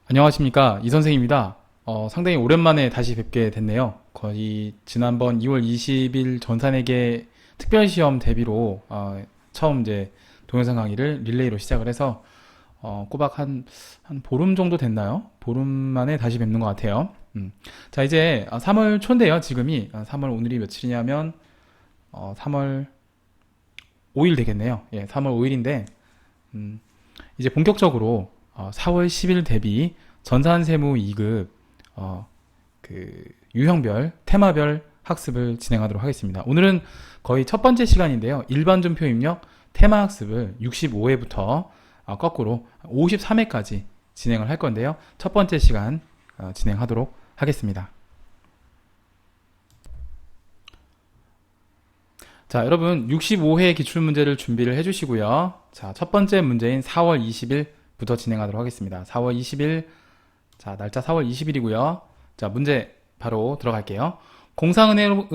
안녕하십니까, 이 선생입니다. 상당히 오랜만에 다시 뵙게 됐네요. 거의 지난번 2월 20일 전산회계 특별시험 대비로 처음 이제 동영상 강의를 릴레이로 시작을 해서 꼬박 한 보름 정도 됐나요? 보름 만에 다시 뵙는 것 같아요. 자, 이제 3월 초인데요. 지금이 3월 오늘이 며칠이냐면 3월 5일 되겠네요. 예, 3월 5일인데 이제 본격적으로 4월 10일 대비 전산세무 2급 그 유형별, 테마별 학습을 진행하도록 하겠습니다. 오늘은 거의 첫 번째 시간인데요. 일반 준표 입력 테마 학습을 65회부터 거꾸로 53회까지 진행을 할 건데요. 첫 번째 시간 진행하도록 하겠습니다. 자, 여러분 65회 기출문제를 준비를 해주시고요. 자, 첫 번째 문제인 4월 20일부터 진행하도록 하겠습니다. 4월 20일, 자, 날짜 4월 20일이고요. 자, 문제 바로 들어갈게요. 공상은행,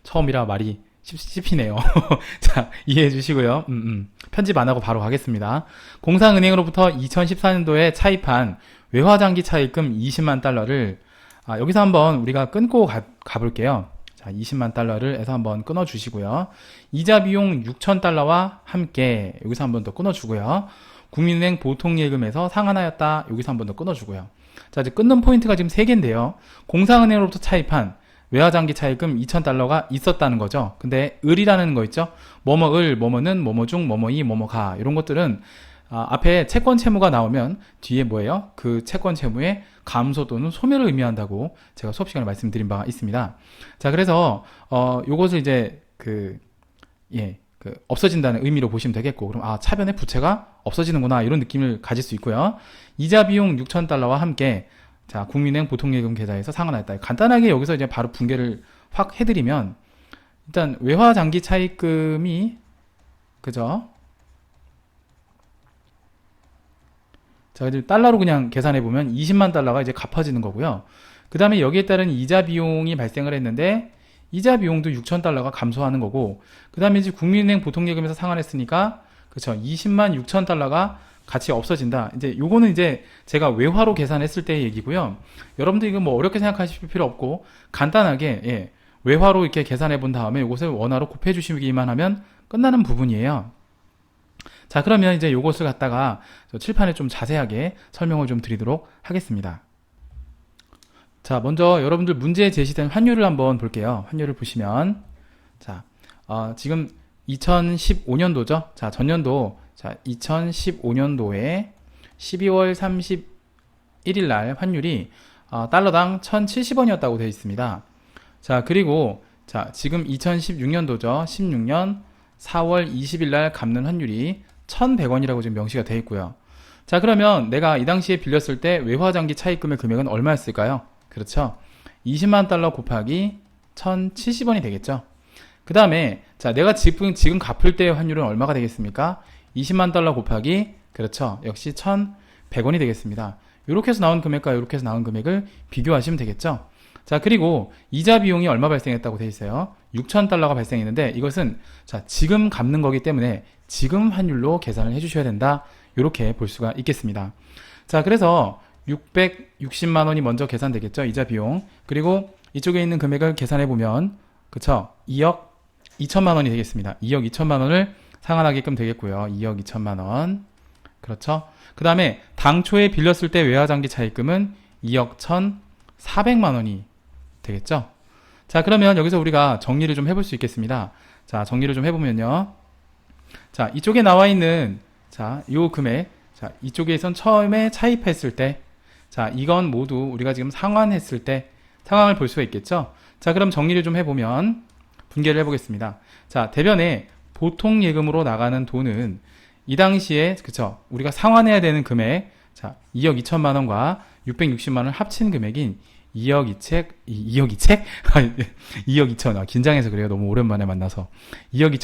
처음이라 말이 씹히네요. 자, 이해해 주시고요. 편집 안 하고 바로 가겠습니다. 공상은행으로부터 2014년도에 차입한 외화장기 차입금 20만 달러를 여기서 한번 우리가 끊고 가볼게요. 자, 20만 달러를 해서 한번 끊어 주시고요. 이자 비용 6천 달러와 함께 여기서 한번 더 끊어 주고요. 국민은행 보통예금에서 상환하였다. 여기서 한번 더 끊어 주고요. 자, 이제 끊는 포인트가 지금 3개인데요. 공상은행으로부터 차입한 외화장기 차입금 2천 달러가 있었다는 거죠. 근데 을이라는 거 있죠. 뭐뭐을, 뭐뭐는, 뭐뭐중, 뭐뭐이, 뭐뭐가 이런 것들은 앞에 채권 채무가 나오면 뒤에 뭐예요? 그 채권 채무의 감소 또는 소멸을 의미한다고 제가 수업 시간에 말씀드린 바가 있습니다. 자, 그래서 요것을 이제 없어진다는 의미로 보시면 되겠고, 그럼 차변의 부채가 없어지는구나 이런 느낌을 가질 수 있고요. 이자 비용 6천 달러와 함께 자, 국민은행 보통예금 계좌에서 상환하였다. 간단하게 여기서 이제 바로 분개를 확 해드리면 일단 외화장기 차입금이 그죠? 자, 이제 달러로 그냥 계산해 보면 20만 달러가 이제 갚아지는 거고요. 그 다음에 여기에 따른 이자 비용이 발생을 했는데 이자 비용도 6천 달러가 감소하는 거고, 그 다음에 이제 국민은행 보통예금에서 상환했으니까 그쵸, 20만 6천 달러가 같이 없어진다. 이제 요거는 이제 제가 외화로 계산했을 때의 얘기고요. 여러분들 이거 뭐 어렵게 생각하실 필요 없고 간단하게 외화로 이렇게 계산해 본 다음에 요것을 원화로 곱해 주시기만 하면 끝나는 부분이에요. 자, 그러면 이제 요것을 갖다가 칠판에 좀 자세하게 설명을 좀 드리도록 하겠습니다. 자, 먼저 여러분들 문제에 제시된 환율을 한번 볼게요. 환율을 보시면 자, 지금 2015년도죠. 자, 전년도, 자, 2015년도에 12월 31일 날 환율이 달러당 1,070원이었다고 되어 있습니다. 자, 그리고 자, 지금 2016년도죠. 16년 4월 20일 날 갚는 환율이 1,100원이라고 지금 명시가 되어 있고요. 자, 그러면 내가 이 당시에 빌렸을 때 외화장기 차입금의 금액은 얼마였을까요? 그렇죠. 20만 달러 곱하기 1,070원이 되겠죠. 그 다음에 자, 내가 지금 갚을 때의 환율은 얼마가 되겠습니까? 20만 달러 곱하기 그렇죠. 역시 1,100원이 되겠습니다. 이렇게 해서 나온 금액과 이렇게 해서 나온 금액을 비교하시면 되겠죠. 자, 그리고 이자 비용이 얼마 발생했다고 되어 있어요? 6천 달러가 발생했는데 이것은 자, 지금 갚는 거기 때문에 지금 환율로 계산을 해주셔야 된다. 이렇게 볼 수가 있겠습니다. 자, 그래서 660만 원이 먼저 계산되겠죠. 이자 비용. 그리고 이쪽에 있는 금액을 계산해 보면 그쵸? 2억 2천만 원이 되겠습니다. 2억 2천만 원을 상환하게끔 되겠고요. 2억 2천만 원. 그렇죠? 그 다음에 당초에 빌렸을 때 외화장기 차입금은 2억 1,400만 원이 되겠죠? 자, 그러면 여기서 우리가 정리를 좀 해볼 수 있겠습니다. 자, 정리를 좀 해보면요. 자, 이쪽에 나와 있는 자, 요 금액. 자, 이쪽에선 처음에 차입했을 때 자, 이건 모두 우리가 지금 상환했을 때 상황을 볼 수가 있겠죠? 자, 그럼 정리를 좀 해보면 분개를 해보겠습니다. 자, 대변에 보통 예금으로 나가는 돈은 이 당시에 그쵸, 우리가 상환해야 되는 금액 자, 2억 2천만 원과 660만 원을 합친 금액인 2억 2책 2억 2책? 2억 2천 긴장해서 그래요. 너무 오랜만에 만나서 2억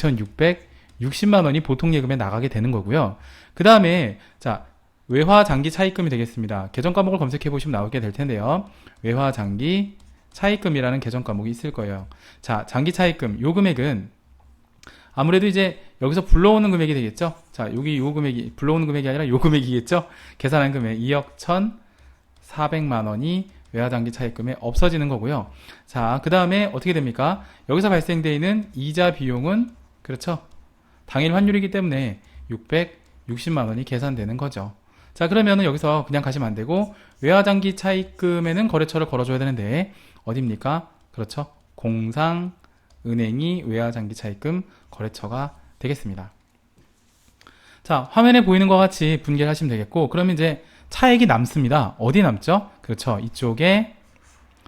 2,660만 원이 보통 예금에 나가게 되는 거고요. 그 다음에 자, 외화 장기 차입금이 되겠습니다. 계정 과목을 검색해 보시면 나오게 될 텐데요. 외화 장기 차입금이라는 계정 과목이 있을 거예요. 자, 장기 차입금 요 금액은 아무래도 이제 여기서 불러오는 금액이 되겠죠. 자, 여기 요 금액이 불러오는 금액이 아니라 요 금액이겠죠. 계산한 금액 2억 1,400만 원이 외화장기 차입금에 없어지는 거고요. 자, 그 다음에 어떻게 됩니까? 여기서 발생되어 있는 이자 비용은 그렇죠. 당일 환율이기 때문에 660만 원이 계산되는 거죠. 자, 그러면은 여기서 그냥 가시면 안 되고 외화장기 차입금에는 거래처를 걸어줘야 되는데 어디입니까? 그렇죠. 공상은행이 외화장기 차입금 거래처가 되겠습니다. 자, 화면에 보이는 것 같이 분개를 하시면 되겠고, 그러면 이제 차액이 남습니다. 어디 남죠? 그렇죠. 이쪽에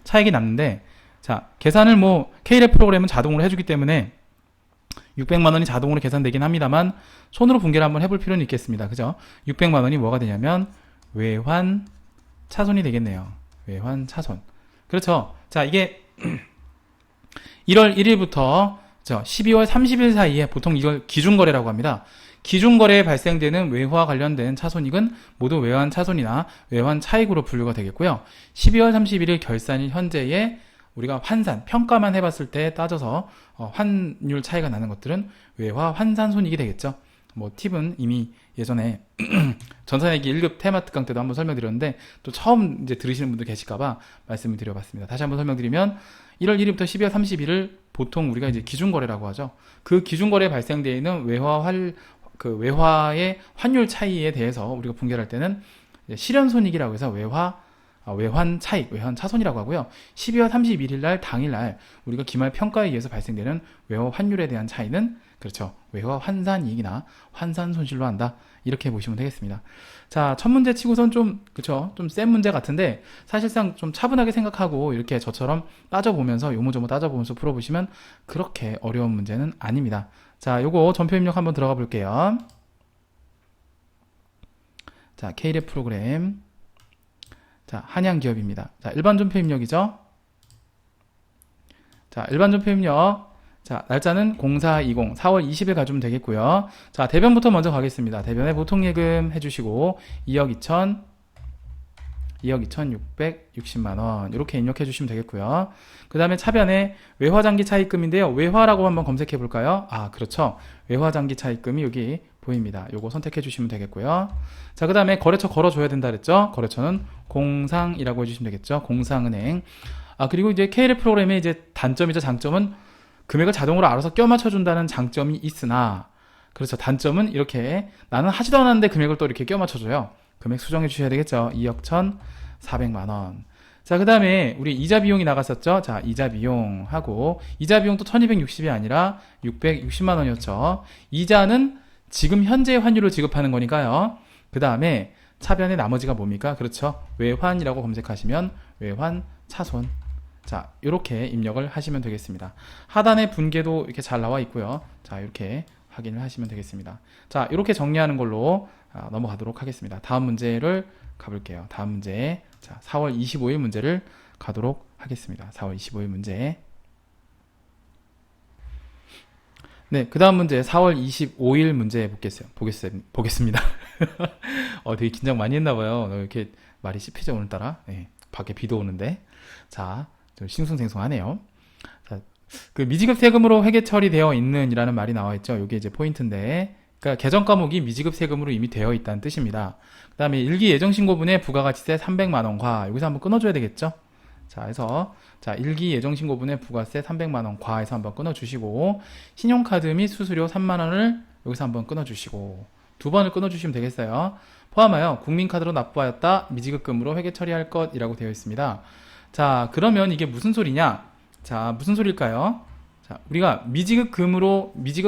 차액이 남는데, 자, 계산을 뭐 K랩 프로그램은 자동으로 해주기 때문에 600만 원이 자동으로 계산되긴 합니다만 손으로 분개를 한번 해볼 필요는 있겠습니다. 그죠? 600만 원이 뭐가 되냐면 외환 차손이 되겠네요. 외환 차손. 그렇죠. 자, 이게 1월 1일부터 12월 30일 사이에 보통 이걸 기준거래라고 합니다. 기준거래에 발생되는 외화 관련된 차손익은 모두 외환 차손이나 외환 차익으로 분류가 되겠고요. 12월 31일 결산일 현재의 우리가 환산, 평가만 해봤을 때 따져서 환율 차이가 나는 것들은 외화 환산 손익이 되겠죠. 뭐 팁은 이미 예전에 전산회계 1급 테마 특강 때도 한번 설명드렸는데 또 처음 이제 들으시는 분들 계실까봐 말씀을 드려봤습니다. 다시 한번 설명드리면 1월 1일부터 12월 30일을 보통 우리가 이제 기준거래라고 하죠. 그 기준거래에 발생되어 있는 외화의 환율 차이에 대해서 우리가 분개할 때는 실현손익이라고 해서 외환 차익, 외환 차손이라고 하고요. 12월 31일 날 당일날 우리가 기말 평가에 의해서 발생되는 외화 환율에 대한 차이는 그렇죠. 외화 환산 이익이나 환산 손실로 한다. 이렇게 보시면 되겠습니다. 자, 첫 문제 치고선 좀 센 문제 같은데 사실상 좀 차분하게 생각하고 이렇게 저처럼 따져보면서 요모조모 따져보면서 풀어보시면 그렇게 어려운 문제는 아닙니다. 자, 요거 전표 입력 한번 들어가 볼게요. 자, K랩 프로그램. 자, 한양기업입니다. 자, 일반 전표 입력이죠. 자, 일반 전표 입력. 자, 날짜는 0420, 4월 20일 가주면 되겠고요. 자, 대변부터 먼저 가겠습니다. 대변에 보통예금 해주시고 2억 2,660만원 이렇게 입력해 주시면 되겠고요. 그 다음에 차변에 외화장기 차입금인데요. 외화라고 한번 검색해 볼까요? 아, 그렇죠. 외화장기 차입금이 여기 보입니다. 요거 선택해 주시면 되겠고요. 자, 그 다음에 거래처 걸어줘야 된다 그랬죠? 거래처는 공상이라고 해주시면 되겠죠? 공상은행. 아, 그리고 이제 K랩 프로그램의 이제 단점이자 장점은 금액을 자동으로 알아서 껴맞춰준다는 장점이 있으나, 그렇죠. 단점은 이렇게 나는 하지도 않았는데 금액을 또 이렇게 껴맞춰줘요. 금액 수정해 주셔야 되겠죠. 2억 1,400만원. 자, 그 다음에 우리 이자 비용이 나갔었죠. 자, 이자 비용 하고, 이자 비용도 1260이 아니라 660만원이었죠. 이자는 지금 현재 환율을 지급하는 거니까요. 그 다음에 차변의 나머지가 뭡니까? 그렇죠. 외환이라고 검색하시면 외환 차손. 자, 이렇게 입력을 하시면 되겠습니다. 하단에 분계도 이렇게 잘 나와 있고요. 자, 이렇게 확인을 하시면 되겠습니다. 자, 이렇게 정리하는 걸로 넘어가도록 하겠습니다. 다음 문제를 가볼게요. 다음 문제. 자, 4월 25일 문제를 가도록 하겠습니다. 4월 25일 문제. 네, 그 다음 문제 4월 25일 문제 보겠습니다. 되게 긴장 많이 했나봐요. 이렇게 말이 씹히죠, 오늘따라. 네, 밖에 비도 오는데. 자, 좀 싱숭생숭하네요. 자, 그 미지급 세금으로 회계 처리되어 있는 이라는 말이 나와 있죠. 이게 이제 포인트인데, 그러니까 계정 과목이 미지급 세금으로 이미 되어 있다는 뜻입니다. 그 다음에 일기 예정신고분의 부가가치세 300만원과 여기서 한번 끊어줘야 되겠죠. 자, 해서 자, 일기 예정신고분의 부가세 300만원 과에서 한번 끊어주시고, 신용카드 및 수수료 3만원을 여기서 한번 끊어주시고, 두 번을 끊어주시면 되겠어요. 포함하여 국민카드로 납부하였다 미지급금으로 회계 처리할 것이라고 되어 있습니다. 자, 그러면 이게 무슨 소리냐? 자, 무슨 소리일까요? 자, 우리가 미지급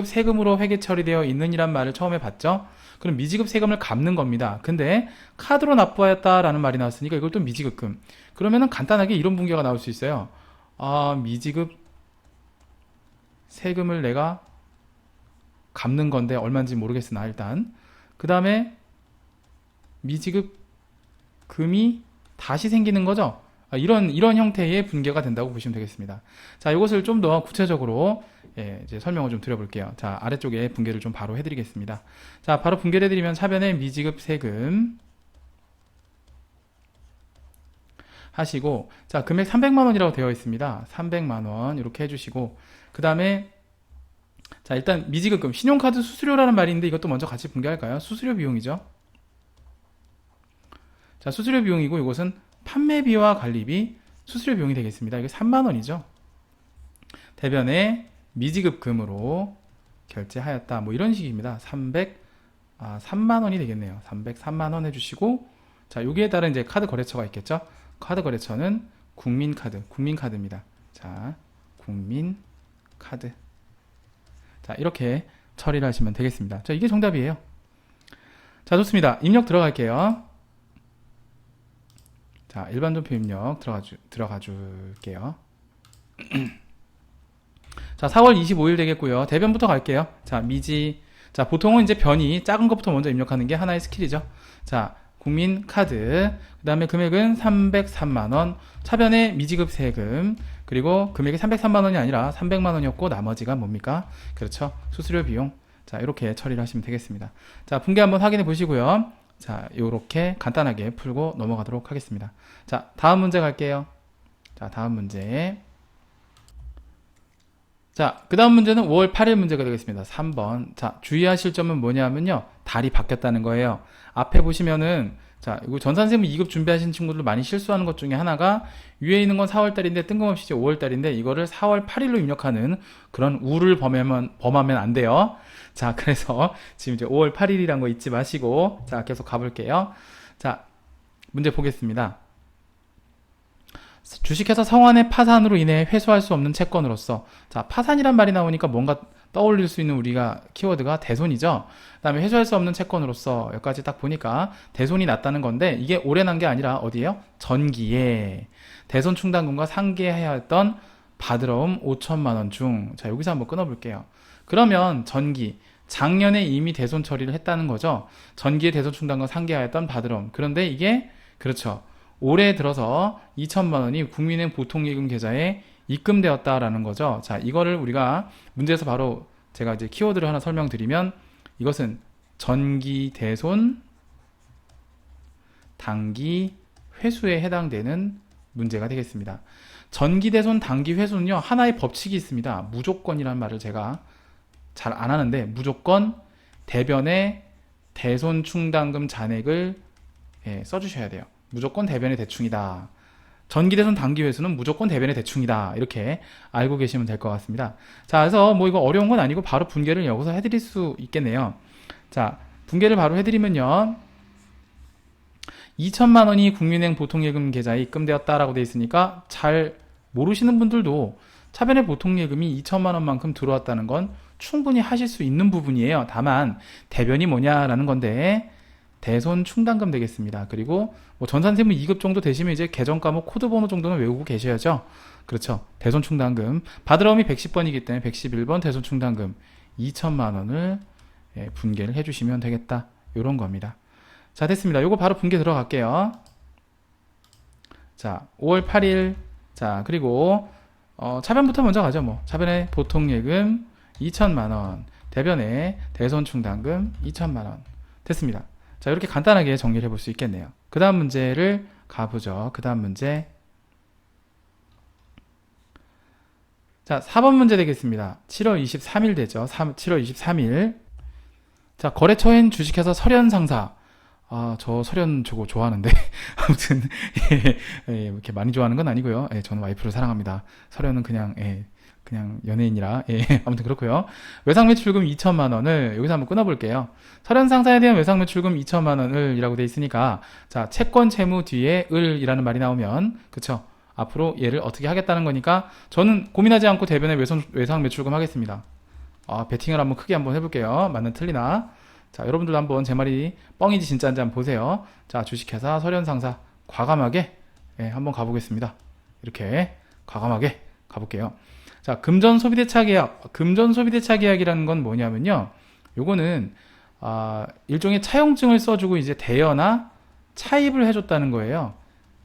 세금으로 회계 처리되어 있는 이란 말을 처음에 봤죠? 그럼 미지급 세금을 갚는 겁니다. 근데 카드로 납부하였다라는 말이 나왔으니까 이걸 또 미지급금. 그러면은 간단하게 이런 분계가 나올 수 있어요. 아, 미지급 세금을 내가 갚는 건데 얼마인지 모르겠으나 일단 그 다음에 미지급 금이 다시 생기는 거죠. 이런 형태의 분계가 된다고 보시면 되겠습니다. 자, 이것을 좀 더 구체적으로 이제 설명을 좀 드려볼게요. 자, 아래쪽에 분계를 좀 바로 해드리겠습니다. 자, 바로 분계를 해드리면 차변에 미지급 세금 하시고, 자, 금액 300만원이라고 되어 있습니다. 300만원 이렇게 해주시고, 그 다음에 자, 일단 미지급금, 신용카드 수수료라는 말이 있는데 이것도 먼저 같이 분개할까요? 수수료 비용이죠. 자, 수수료 비용이고 이것은 판매비와 관리비, 수수료 비용이 되겠습니다. 이게 3만 원이죠. 대변에 미지급금으로 결제하였다. 뭐 이런 식입니다. 3만 원이 되겠네요. 303만 원 해주시고, 자, 여기에 따른 이제 카드 거래처가 있겠죠. 카드 거래처는 국민카드입니다. 자, 국민카드. 자, 이렇게 처리를 하시면 되겠습니다. 자, 이게 정답이에요. 자, 좋습니다. 입력 들어갈게요. 자, 일반도표 입력 들어가 줄게요. 자, 4월 25일 되겠고요. 대변부터 갈게요. 자, 자, 보통은 이제 변이 작은 것부터 먼저 입력하는 게 하나의 스킬이죠. 자, 국민카드, 그 다음에 금액은 303만원, 차변에 미지급 세금, 그리고 금액이 303만원이 아니라 300만원이었고 나머지가 뭡니까? 그렇죠. 수수료 비용. 자, 이렇게 처리를 하시면 되겠습니다. 자, 분계 한번 확인해 보시고요. 자, 요렇게 간단하게 풀고 넘어가도록 하겠습니다. 자, 다음 문제 갈게요. 자, 다음 문제. 자, 그 다음 문제는 5월 8일 문제가 되겠습니다. 3번. 자, 주의하실 점은 뭐냐면요. 달이 바뀌었다는 거예요. 앞에 보시면은, 자, 이거 전산세무 2급 준비하신 친구들 많이 실수하는 것 중에 하나가, 위에 있는 건 4월달인데 뜬금없이 이제 5월달인데, 이거를 4월 8일로 입력하는 그런 우를 범하면 안 돼요. 자, 그래서 지금 이제 5월 8일이란 거 잊지 마시고, 자, 계속 가볼게요. 자, 문제 보겠습니다. 주식회사 성환의 파산으로 인해 회수할 수 없는 채권으로서, 자, 파산이란 말이 나오니까 뭔가 떠올릴 수 있는 우리가 키워드가 대손이죠. 그 다음에 회수할 수 없는 채권으로서 여기까지 딱 보니까 대손이 났다는 건데, 이게 올해 난 게 아니라 어디에요? 전기에 대손 충당금과 상계해야 했던 받으러옴 5천만 원 중, 자, 여기서 한번 끊어볼게요. 그러면 작년에 이미 대손 처리를 했다는 거죠. 전기에 대손 충당금 상계하였던 받으러옴. 그런데 이게 그렇죠. 올해 들어서 2천만 원이 국민은행 보통예금 계좌에 입금되었다라는 거죠. 자, 이거를 우리가 문제에서 바로 제가 이제 키워드를 하나 설명드리면, 이것은 전기 대손 단기 회수에 해당되는 문제가 되겠습니다. 전기 대손 단기 회수는요, 하나의 법칙이 있습니다. 무조건이라는 말을 제가 잘 안 하는데, 무조건 대변에 대손 충당금 잔액을 써주셔야 돼요. 무조건 대변의 대충이다. 전기대손 단기회수는 무조건 대변의 대충이다. 이렇게 알고 계시면 될 것 같습니다. 자, 그래서 뭐 이거 어려운 건 아니고 바로 분개를 여기서 해드릴 수 있겠네요. 자, 분개를 바로 해드리면요. 2천만 원이 국민은행 보통예금 계좌에 입금되었다라고 되어 있으니까 잘 모르시는 분들도 차변의 보통예금이 2천만 원만큼 들어왔다는 건 충분히 하실 수 있는 부분이에요. 다만 대변이 뭐냐라는 건데, 대손 충당금 되겠습니다. 그리고 뭐 전산세무 2급 정도 되시면 이제 계정 과목 코드 번호 정도는 외우고 계셔야죠. 그렇죠. 대손 충당금. 받으러움이 110번이기 때문에 111번 대손 충당금 2천만 원을 분개를 해주시면 되겠다. 이런 겁니다. 자, 됐습니다. 요거 바로 분개 들어갈게요. 자, 5월 8일. 자, 그리고 차변부터 먼저 가죠. 뭐 차변의 보통예금 2천만 원, 대변의 대손 충당금 2천만 원. 됐습니다. 자, 이렇게 간단하게 정리를 해볼 수 있겠네요. 그 다음 문제를 가보죠. 그 다음 문제. 자, 4번 문제 되겠습니다. 7월 23일 되죠. 7월 23일. 자, 거래처엔 주식회사 설현상사. 아, 저 설현 저거 좋아하는데. 아무튼, 이렇게 많이 좋아하는 건 아니고요. 저는 와이프를 사랑합니다. 설현은 그냥 연예인이라, 아무튼 그렇고요. 외상매출금 2천만 원을 여기서 한번 끊어볼게요. 설현상사에 대한 외상매출금 2천만 원을 이라고 돼 있으니까, 자, 채권 채무 뒤에 을이라는 말이 나오면, 그쵸? 앞으로 얘를 어떻게 하겠다는 거니까, 저는 고민하지 않고 대변에 외상매출금 하겠습니다. 베팅을 한번 크게 한번 해볼게요. 맞나 틀리나? 자, 여러분들도 한번 제 말이 뻥인지 진짜인지 한번 보세요. 자, 주식회사 설현상사 과감하게 한번 가보겠습니다. 이렇게 과감하게 가볼게요. 자, 금전 소비대차 계약. 금전 소비대차 계약이라는 건 뭐냐면요. 요거는 일종의 차용증을 써주고 이제 대여나 차입을 해줬다는 거예요.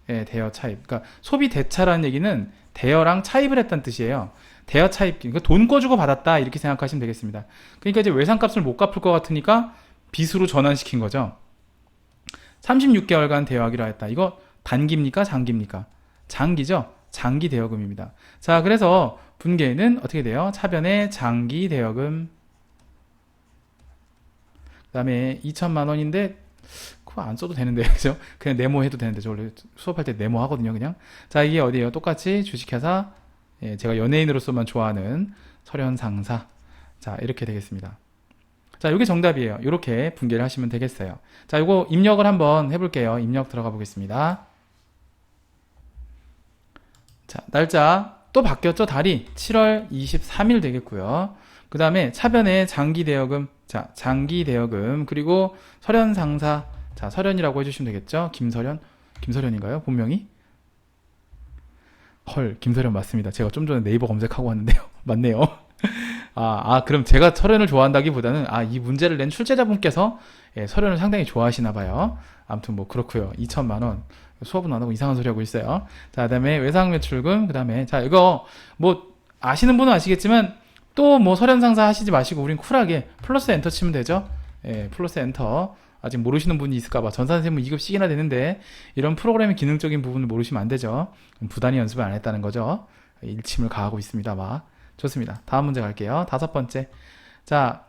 대여 차입. 그러니까 소비대차라는 얘기는 대여랑 차입을 했다는 뜻이에요. 대여 차입, 그러니까 돈 꿔주고 받았다 이렇게 생각하시면 되겠습니다. 그러니까 이제 외상값을 못 갚을 것 같으니까 빚으로 전환시킨 거죠. 36개월간 대여하기로 했다. 이거 단기입니까? 장기입니까? 장기죠. 장기 대여금입니다. 자, 그래서 분계는 어떻게 돼요? 차변에 장기 대여금, 그 다음에 2천만 원인데 그거 안 써도 되는데 그죠? 그냥 네모해도 되는데 저 원래 수업할 때 네모 하거든요 그냥. 자, 이게 어디예요? 똑같이 주식회사, 예, 제가 연예인으로서만 좋아하는 설현상사. 자, 이렇게 되겠습니다. 자, 이게 정답이에요. 이렇게 분계를 하시면 되겠어요. 자, 이거 입력을 한번 해볼게요. 입력 들어가 보겠습니다. 자, 날짜 또 바뀌었죠? 달이 7월 23일 되겠고요. 그 다음에 차변에 장기 대여금, 자, 장기 대여금, 그리고 설현상사, 자, 설현이라고 해주시면 되겠죠? 김설현, 김설현인가요? 본명이? 헐, 김설현 맞습니다. 제가 좀 전에 네이버 검색하고 왔는데요. 맞네요. 그럼 제가 설현을 좋아한다기보다는, 이 문제를 낸 출제자분께서, 예, 설현을 상당히 좋아하시나 봐요. 아무튼 뭐, 그렇고요 2천만원. 수업은 안 하고 이상한 소리 하고 있어요. 자, 그 다음에 외상매출금, 그 다음에, 자, 이거, 뭐, 아시는 분은 아시겠지만, 또 뭐, 설현상사 하시지 마시고, 우린 쿨하게 플러스 엔터 치면 되죠? 예, 플러스 엔터. 아직 모르시는 분이 있을까봐. 전산세무 2급씩이나 되는데, 이런 프로그램의 기능적인 부분을 모르시면 안 되죠? 부단히 연습을 안 했다는 거죠? 일침을 가하고 있습니다, 막. 좋습니다. 다음 문제 갈게요. 5번째. 자,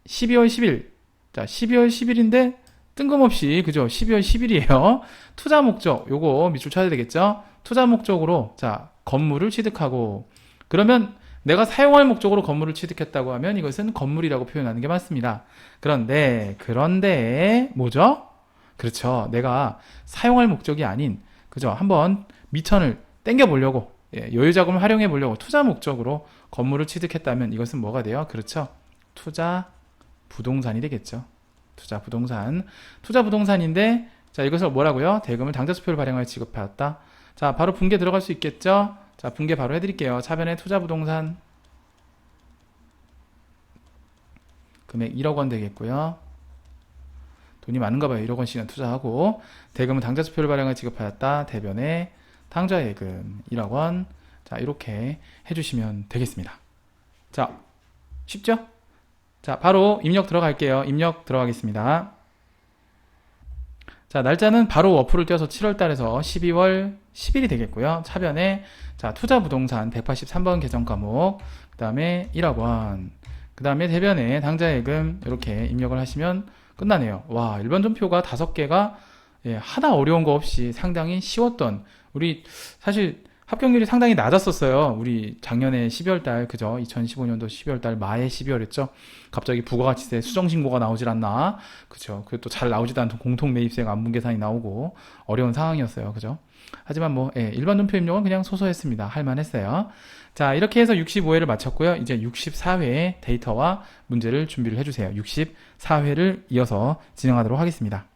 12월 10일. 자, 12월 10일인데, 뜬금없이, 그죠? 12월 10일이에요. 투자 목적, 요거 밑줄 쳐야 되겠죠? 투자 목적으로, 자, 건물을 취득하고, 그러면 내가 사용할 목적으로 건물을 취득했다고 하면 이것은 건물이라고 표현하는 게 맞습니다. 그런데, 뭐죠? 그렇죠. 내가 사용할 목적이 아닌, 그죠? 한번 미천을 땡겨 보려고, 예, 여유자금을 활용해 보려고 투자 목적으로 건물을 취득했다면 이것은 뭐가 돼요? 그렇죠. 투자 부동산이 되겠죠. 투자 부동산. 투자 부동산인데, 자, 이것을 뭐라고요? 대금을 당좌수표를 발행하여 지급하였다. 자, 바로 분계 들어갈 수 있겠죠? 자, 분계 바로 해드릴게요. 차변에 투자 부동산. 금액 1억 원 되겠고요. 돈이 많은가 봐요. 1억 원씩은 투자하고. 대금은 당좌수표를 발행하여 지급하였다. 대변에 당좌예금 1억 원. 자, 이렇게 해주시면 되겠습니다. 자, 쉽죠? 자, 바로 입력 들어갈게요. 입력 들어가겠습니다. 자, 날짜는 바로 어플을 띄워서 7월달에서 12월 10일이 되겠고요. 차변에, 자, 투자부동산 183번 계정 과목, 그 다음에 1억 원, 그 다음에 대변에 당좌예금 이렇게 입력을 하시면 끝나네요. 와, 일반 전표가 5개가, 예, 하나 어려운 거 없이 상당히 쉬웠던, 우리 사실 합격률이 상당히 낮았었어요. 우리 작년에 12월달, 그죠? 2015년도 12월달 말에 12월이었죠. 갑자기 부가가치세 수정신고가 나오질 않나? 그죠? 그리고 또 잘 나오지도 않던 공통매입세가 안분계산이 나오고 어려운 상황이었어요. 그죠? 하지만 뭐, 예, 일반 논표 입력은 그냥 소소했습니다. 할만했어요. 자, 이렇게 해서 65회를 마쳤고요. 이제 64회의 데이터와 문제를 준비를 해주세요. 64회를 이어서 진행하도록 하겠습니다.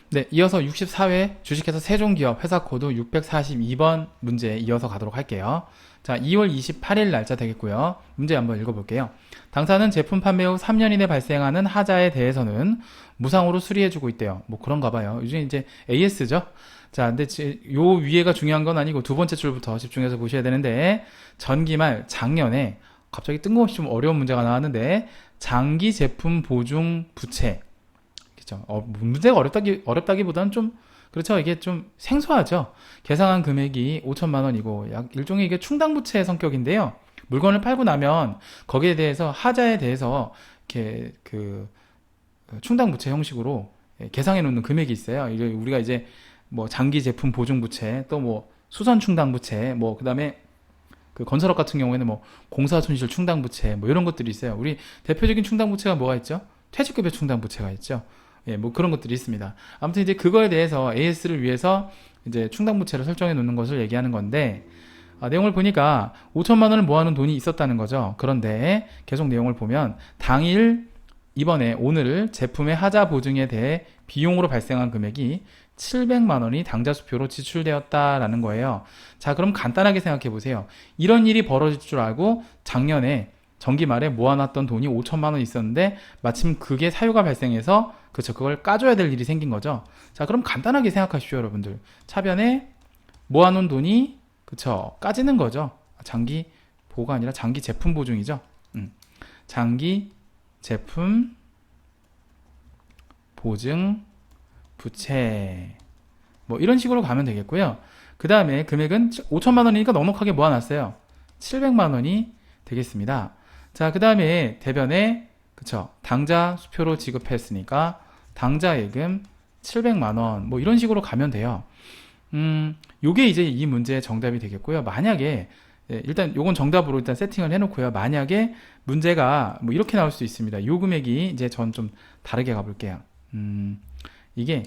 네, 이어서 64회 주식회사 세종기업 회사 코드 642번 문제 이어서 가도록 할게요. 자, 2월 28일 날짜 되겠고요. 문제 한번 읽어볼게요. 당사는 제품 판매 후 3년 이내 발생하는 하자에 대해서는 무상으로 수리해주고 있대요. 뭐 그런가 봐요. 요즘 이제 AS죠. 자, 근데 요 위에가 중요한 건 아니고 두 번째 줄부터 집중해서 보셔야 되는데, 전기말 작년에 갑자기 뜬금없이 좀 어려운 문제가 나왔는데, 장기 제품 보증 부채. 그렇죠. 문제가 어렵다기보다는 좀, 그렇죠. 이게 좀 생소하죠. 계상한 금액이 5천만 원이고, 약 일종의 이게 충당부채 성격인데요. 물건을 팔고 나면 거기에 대해서 하자에 대해서 이렇게 그 충당부채 형식으로 계상해 놓는 금액이 있어요. 이게 우리가 이제 뭐 장기 제품 보증 부채, 또 뭐 수선 충당 부채, 뭐 그다음에 그 건설업 같은 경우에는 뭐 공사 손실 충당 부채, 뭐 이런 것들이 있어요. 우리 대표적인 충당 부채가 뭐가 있죠? 퇴직급여 충당 부채가 있죠. 예, 뭐 그런 것들이 있습니다. 아무튼 이제 그거에 대해서 AS를 위해서 이제 충당 부채를 설정해 놓는 것을 얘기하는 건데, 내용을 보니까 5천만 원을 모아놓은 돈이 있었다는 거죠. 그런데 계속 내용을 보면 당일 오늘 제품의 하자 보증에 대해 비용으로 발생한 금액이 700만 원이 당좌수표로 지출되었다라는 거예요. 자, 그럼 간단하게 생각해 보세요. 이런 일이 벌어질 줄 알고 작년에 정기 말에 모아놨던 돈이 5천만 원 있었는데 마침 그게 사유가 발생해서, 그쵸, 그걸 까줘야 될 일이 생긴 거죠. 자, 그럼 간단하게 생각하십시오, 여러분들. 차변에 모아놓은 돈이, 그쵸, 까지는 거죠. 장기 보호가 아니라 장기 제품 보증이죠. 장기 제품 보증 부채, 뭐 이런 식으로 가면 되겠고요. 그 다음에 금액은 5천만 원이니까 넉넉하게 모아놨어요. 700만 원이 되겠습니다. 자, 그 다음에 대변에 그쵸, 당자 수표로 지급했으니까 당자 예금 700만 원, 뭐 이런 식으로 가면 돼요. 요게 이제 이 문제의 정답이 되겠고요. 만약에 일단 요건 정답으로 일단 세팅을 해놓고요. 만약에 문제가 뭐 이렇게 나올 수 있습니다. 요 금액이 이제 전 좀 다르게 가볼게요. 이게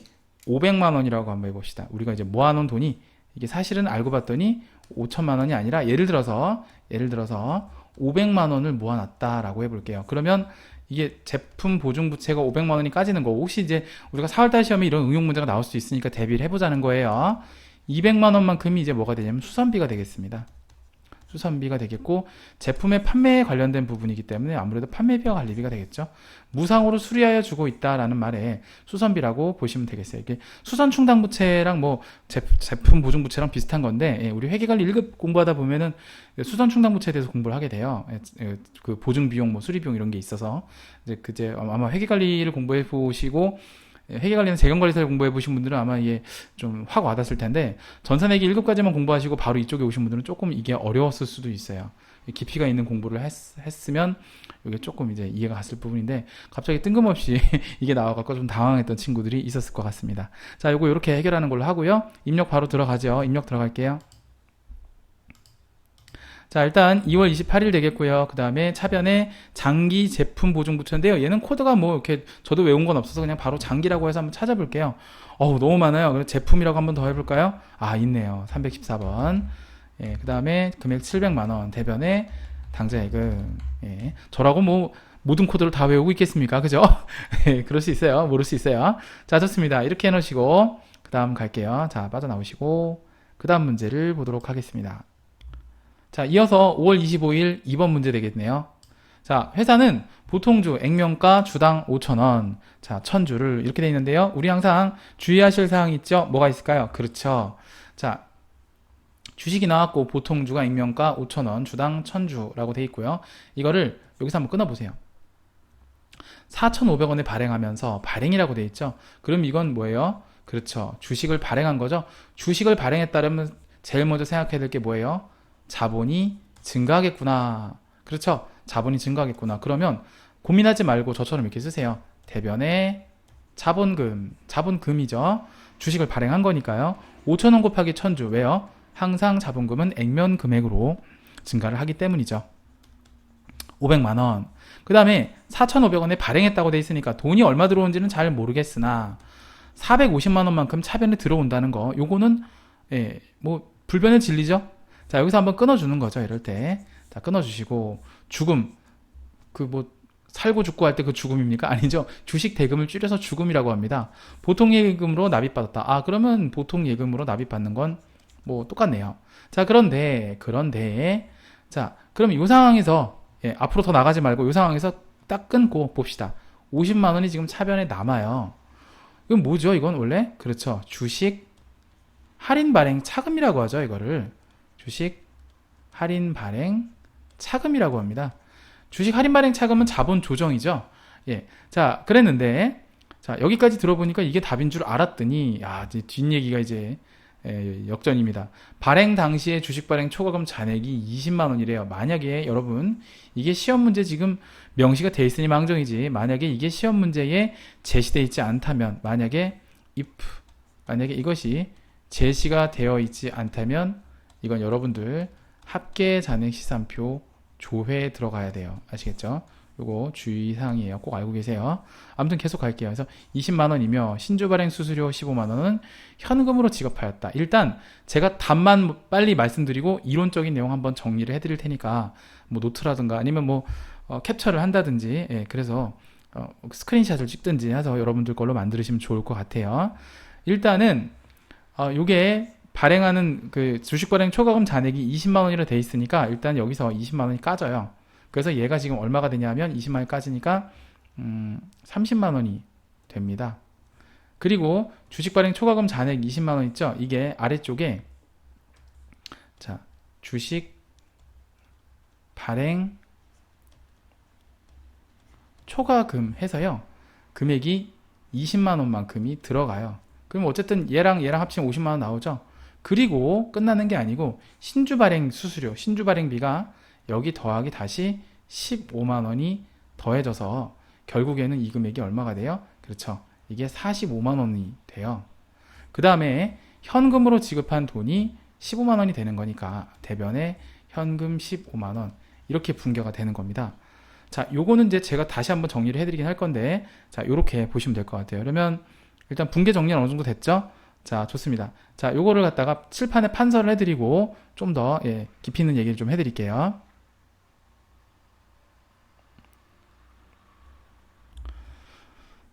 500만 원이라고 한번 해봅시다. 우리가 이제 모아놓은 돈이 이게 사실은 알고 봤더니 5천만 원이 아니라 예를 들어서 500만 원을 모아놨다라고 해볼게요. 그러면 이게 제품 보증 부채가 500만 원이 까지는 거고, 혹시 이제 우리가 4월달 시험에 이런 응용 문제가 나올 수 있으니까 대비를 해보자는 거예요. 200만 원만큼이 이제 뭐가 되냐면 수선비가 되겠습니다. 수선비가 되겠고, 제품의 판매에 관련된 부분이기 때문에 아무래도 판매비와 관리비가 되겠죠. 무상으로 수리하여 주고 있다라는 말에 수선비라고 보시면 되겠어요. 이게 수선 충당 부채랑 뭐 제품 보증 부채랑 비슷한 건데, 우리 회계관리 1급 공부하다 보면은 수선 충당 부채에 대해서 공부를 하게 돼요. 그 보증 비용, 뭐 수리 비용 이런 게 있어서 이제 아마 회계관리를 공부해 보시고 회계관리는 재경관리사를 공부해 보신 분들은 아마 이게 좀 확 와닿을 텐데, 전산회계 1급까지만 공부하시고 바로 이쪽에 오신 분들은 조금 이게 어려웠을 수도 있어요. 깊이가 있는 공부를 했으면 이게 조금 이제 이해가 갔을 부분인데, 갑자기 뜬금없이 이게 나와갖고 좀 당황했던 친구들이 있었을 것 같습니다. 자, 요거 이렇게 해결하는 걸로 하고요. 입력 바로 들어가죠. 입력 들어갈게요. 자, 일단 2월 28일 되겠고요. 그 다음에 차변에 장기 제품 보증 부채인데요. 얘는 코드가 뭐 이렇게 저도 외운 건 없어서 그냥 바로 장기라고 해서 한번 찾아볼게요. 너무 많아요. 그럼 제품이라고 한번 더 해볼까요? 아, 있네요. 314번. 예, 그 다음에 금액 700만 원 대변에 당자예금. 예, 저라고 뭐 모든 코드를 다 외우고 있겠습니까? 그죠? 예, 그럴 수 있어요. 모를 수 있어요. 자, 좋습니다. 이렇게 해놓으시고 그 다음 갈게요. 자, 빠져나오시고 그 다음 문제를 보도록 하겠습니다. 자, 이어서 5월 25일 2번 문제 되겠네요. 자, 회사는 보통주 액면가 주당 5,000원, 자, 1000주를 이렇게 돼 있는데요. 우리 항상 주의하실 사항이 있죠? 뭐가 있을까요? 그렇죠. 자, 주식이 나왔고 보통주가 액면가 5,000원, 주당 1000주라고 돼 있고요. 이거를 여기서 한번 끊어보세요. 4,500원에 발행하면서 발행이라고 돼 있죠? 그럼 이건 뭐예요? 그렇죠. 주식을 발행한 거죠. 주식을 발행했다면 제일 먼저 생각해야 될 게 뭐예요? 자본이 증가하겠구나. 그렇죠? 자본이 증가하겠구나. 그러면 고민하지 말고 저처럼 이렇게 쓰세요. 대변에 자본금, 자본금이죠. 주식을 발행한 거니까요. 5,000원 곱하기 1000주. 왜요? 항상 자본금은 액면 금액으로 증가를 하기 때문이죠. 500만 원. 그 다음에 4,500원에 발행했다고 돼 있으니까 돈이 얼마 들어온지는 잘 모르겠으나 450만 원만큼 차변에 들어온다는 거. 요거는 뭐 불변의 진리죠. 자, 여기서 한번 끊어주는 거죠. 이럴 때. 자, 끊어주시고, 죽음. 그 뭐, 살고 죽고 할 때 그 죽음입니까? 아니죠. 주식 대금을 줄여서 죽음이라고 합니다. 보통 예금으로 납입받았다. 아, 그러면 보통 예금으로 납입받는 건 뭐 똑같네요. 자, 그런데, 자, 그럼 이 상황에서, 앞으로 더 나가지 말고 이 상황에서 딱 끊고 봅시다. 50만 원이 지금 차변에 남아요. 이건 뭐죠? 이건 원래? 그렇죠. 주식 할인 발행 차금이라고 하죠. 이거를. 주식 할인 발행 차금이라고 합니다. 주식 할인 발행 차금은 자본 조정이죠. 예. 자, 그랬는데, 자, 여기까지 들어보니까 이게 답인 줄 알았더니, 이제 뒷얘기가 이제, 역전입니다. 발행 당시에 주식 발행 초과금 잔액이 20만 원이래요. 만약에 여러분, 이게 시험 문제 지금 명시가 돼 있으니 망정이지, 만약에 이게 시험 문제에 제시되어 있지 않다면, 만약에 이것이 제시가 되어 있지 않다면, 이건 여러분들 합계 잔액 시산표 조회에 들어가야 돼요. 아시겠죠? 요거 주의사항이에요. 꼭 알고 계세요. 아무튼 계속 갈게요. 그래서 20만 원이며 신주 발행 수수료 15만 원은 현금으로 지급하였다. 일단 제가 답만 빨리 말씀드리고 이론적인 내용 한번 정리를 해드릴 테니까 뭐 노트라든가 아니면 뭐 캡처를 한다든지, 그래서 스크린샷을 찍든지 해서 여러분들 걸로 만드시면 좋을 것 같아요. 일단은 요게 발행하는 그 주식 발행 초과금 잔액이 20만 원이라 돼 있으니까 일단 여기서 20만 원이 까져요. 그래서 얘가 지금 얼마가 되냐면 20만 원이 까지니까 30만 원이 됩니다. 그리고 주식 발행 초과금 잔액 20만 원 있죠? 이게 아래쪽에 자, 주식 발행 초과금 해서요. 금액이 20만 원만큼이 들어가요. 그럼 어쨌든 얘랑 합치면 50만 원 나오죠? 그리고 끝나는 게 아니고 신주 발행 수수료, 신주 발행비가 여기 더하기 다시 15만 원이 더해져서 결국에는 이 금액이 얼마가 돼요? 그렇죠. 이게 45만 원이 돼요. 그 다음에 현금으로 지급한 돈이 15만 원이 되는 거니까 대변에 현금 15만 원 이렇게 분계가 되는 겁니다. 자, 요거는 이제 제가 다시 한번 정리를 해드리긴 할 건데, 자, 요렇게 보시면 될 것 같아요. 그러면 일단 분계 정리는 어느 정도 됐죠? 자, 좋습니다. 자, 요거를 갖다가 칠판에 판서를 해드리고 좀 더 깊이 있는 얘기를 좀 해드릴게요.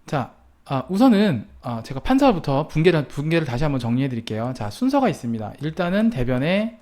자, 우선은 제가 판서부터 분계를 다시 한번 정리해 드릴게요. 자, 순서가 있습니다. 일단은 대변에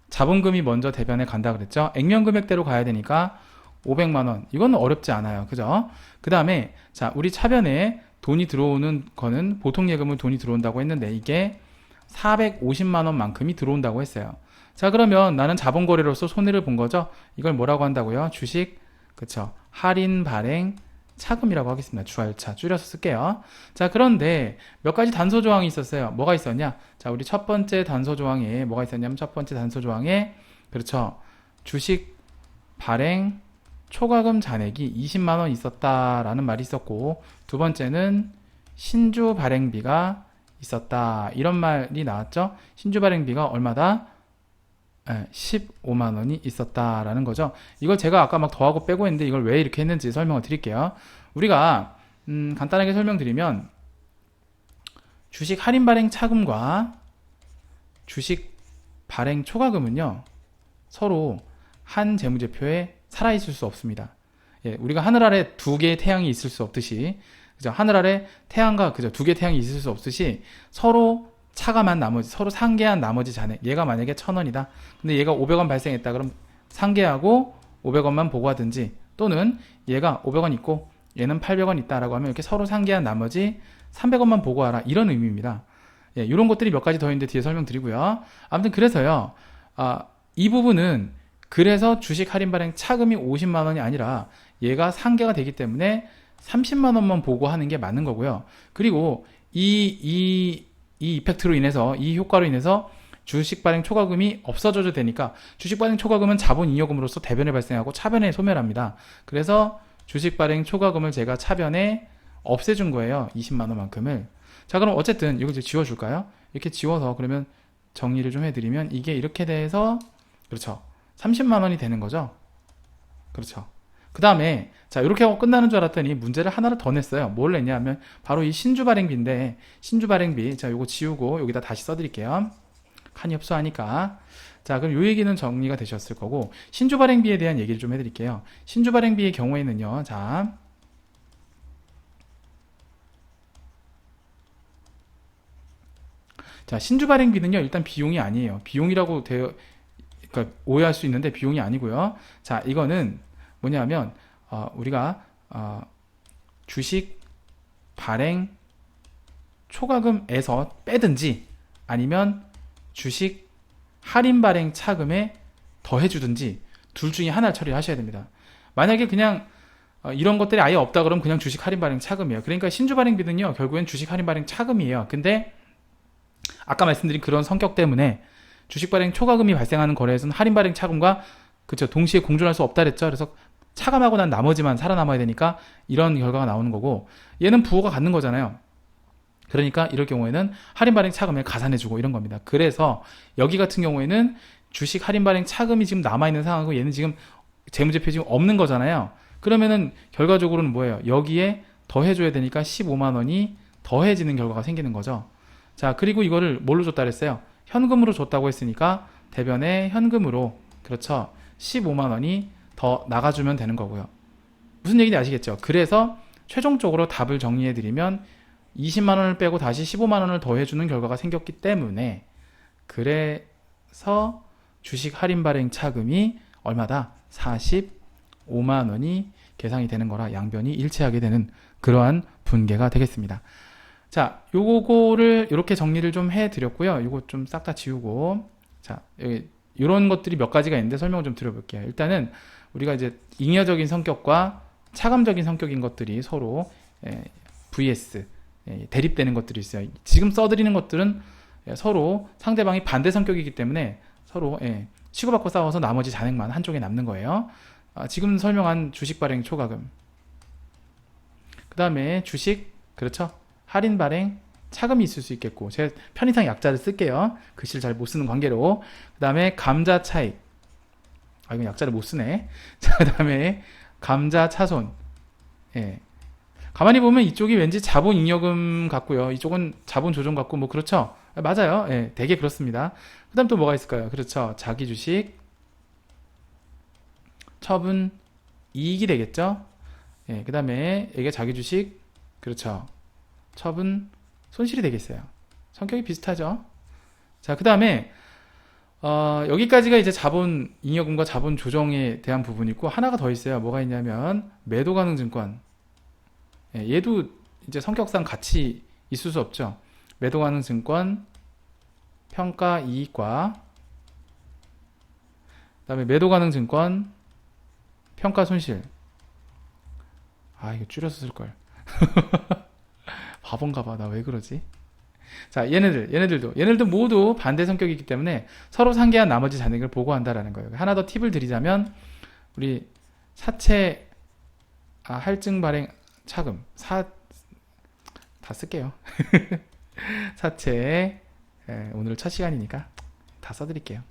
자본금이 먼저 대변에 간다 그랬죠. 액면 금액대로 가야 되니까 500만 원. 이건 어렵지 않아요. 그죠? 그 다음에 자, 우리 차변에 돈이 들어오는 거는 보통 예금은 돈이 들어온다고 했는데 이게 450만 원만큼이 들어온다고 했어요. 자, 그러면 나는 자본거래로서 손해를 본 거죠. 이걸 뭐라고 한다고요? 주식, 그쵸? 할인 발행 차금이라고 하겠습니다. 주할차 줄여서 쓸게요. 자, 그런데 몇 가지 단서 조항이 있었어요. 뭐가 있었냐? 자, 우리 첫 번째 단서 조항에 뭐가 있었냐면 첫 번째 단서 조항에 그렇죠. 주식 발행 초과금 잔액이 20만 원 있었다라는 말이 있었고, 두 번째는 신주 발행비가 있었다 이런 말이 나왔죠. 신주 발행비가 얼마다? 15만 원이 있었다라는 거죠. 이걸 제가 아까 막 더하고 빼고 했는데 이걸 왜 이렇게 했는지 설명을 드릴게요. 우리가 간단하게 설명드리면 주식 할인 발행 차금과 주식 발행 초과금은요 서로 한 재무제표에 살아있을 수 없습니다. 우리가 하늘 아래 두 개의 태양이 있을 수 없듯이, 그죠? 하늘 아래 태양과 그죠? 두 개의 태양이 있을 수 없듯이 서로 차감한 나머지, 서로 상계한 나머지 잔액, 얘가 만약에 1,000원이다. 근데 얘가 500원 발생했다. 그럼 상계하고 500원만 보고하든지, 또는 얘가 500원 있고 얘는 800원 있다라고 하면 이렇게 서로 상계한 나머지 300원만 보고하라. 이런 의미입니다. 이런 것들이 몇 가지 더 있는데 뒤에 설명드리고요. 아무튼 그래서요. 이 부분은 그래서 주식 할인 발행 차금이 50만 원이 아니라 얘가 상계가 되기 때문에 30만 원만 보고하는 게 맞는 거고요. 그리고 이 이펙트로 인해서, 이 효과로 인해서 주식 발행 초과금이 없어져도 되니까, 주식 발행 초과금은 자본 잉여금으로서 대변에 발생하고 차변에 소멸합니다. 그래서 주식 발행 초과금을 제가 차변에 없애준 거예요. 20만 원만큼을. 자, 그럼 어쨌든 이걸 이제 지워줄까요? 이렇게 지워서 그러면 정리를 좀 해드리면 이게 이렇게 돼서 그렇죠. 30만 원이 되는 거죠. 그렇죠. 그 다음에 자, 이렇게 하고 끝나는 줄 알았더니 문제를 하나를 더 냈어요. 뭘 냈냐면 바로 이 신주 발행비인데, 신주 발행비, 자, 요거 지우고 여기다 다시 써드릴게요. 칸이 협소하니까. 자, 그럼 요 얘기는 정리가 되셨을 거고, 신주 발행비에 대한 얘기를 좀 해드릴게요. 신주 발행비의 경우에는요, 자, 신주 발행비는요, 일단 비용이 아니에요. 비용이라고 그러니까 오해할 수 있는데 비용이 아니고요. 자, 이거는 뭐냐면 우리가 주식 발행 초과금에서 빼든지 아니면 주식 할인 발행 차금에 더해주든지 둘 중에 하나를 처리하셔야 됩니다. 만약에 그냥 이런 것들이 아예 없다 그러면 그냥 주식 할인 발행 차금이에요. 그러니까 신주 발행비는요 결국엔 주식 할인 발행 차금이에요. 근데 아까 말씀드린 그런 성격 때문에 주식 발행 초과금이 발생하는 거래에서는 할인 발행 차금과 그쵸 동시에 공존할 수 없다 그랬죠. 그래서 차감하고 난 나머지만 살아남아야 되니까 이런 결과가 나오는 거고, 얘는 부호가 같는 거잖아요. 그러니까 이럴 경우에는 할인 발행 차금에 가산해주고 이런 겁니다. 그래서 여기 같은 경우에는 주식 할인 발행 차금이 지금 남아있는 상황이고 얘는 지금 재무제표 지금 없는 거잖아요. 그러면은 결과적으로는 뭐예요? 여기에 더해줘야 되니까 15만 원이 더해지는 결과가 생기는 거죠. 자, 그리고 이거를 뭘로 줬다 그랬어요? 현금으로 줬다고 했으니까 대변에 현금으로, 그렇죠, 15만 원이 더 나가주면 되는 거고요. 무슨 얘기인지 아시겠죠? 그래서 최종적으로 답을 정리해드리면 20만 원을 빼고 다시 15만 원을 더해주는 결과가 생겼기 때문에, 그래서 주식 할인 발행 차금이 얼마다? 45만 원이 계상이 되는 거라 양변이 일치하게 되는 그러한 분계가 되겠습니다. 자, 요거를 이렇게 정리를 좀 해드렸고요. 요거 좀 싹 다 지우고, 자, 여기 이런 것들이 몇 가지가 있는데 설명을 좀 드려볼게요. 일단은 우리가 이제 잉여적인 성격과 차감적인 성격인 것들이 서로 vs 대립되는 것들이 있어요. 지금 써드리는 것들은 서로 상대방이 반대 성격이기 때문에 서로 치고받고 싸워서 나머지 잔액만 한쪽에 남는 거예요. 지금 설명한 주식 발행 초과금, 그 다음에 주식, 그렇죠, 할인 발행 차금이 있을 수 있겠고, 제가 편의상 약자를 쓸게요. 글씨를 잘 못 쓰는 관계로. 그 다음에 감자 차익, 이건 약자를 못 쓰네. 자, 그 다음에 감자 차손. 가만히 보면 이쪽이 왠지 자본 잉여금 같고요, 이쪽은 자본 조정 같고, 뭐 그렇죠. 맞아요. 되게 그렇습니다. 그 다음 또 뭐가 있을까요? 그렇죠, 자기 주식 처분 이익이 되겠죠. 그 다음에 이게 자기 주식, 그렇죠, 처분 손실이 되겠어요. 성격이 비슷하죠. 자, 그 다음에 여기까지가 이제 자본 잉여금과 자본 조정에 대한 부분이 있고, 하나가 더 있어요. 뭐가 있냐면 매도 가능 증권. 얘도 이제 성격상 같이 있을 수 없죠. 매도 가능 증권 평가 이익과, 그 다음에 매도 가능 증권 평가 손실. 이거 줄여서 쓸걸. 바본가 봐. 나 왜 그러지? 자, 얘네들도 모두 반대 성격이기 때문에 서로 상계한 나머지 잔액을 보고한다라는 거예요. 하나 더 팁을 드리자면, 우리 사채 할증 발행 차금 다 쓸게요. 사채, 오늘 첫 시간이니까 다 써드릴게요.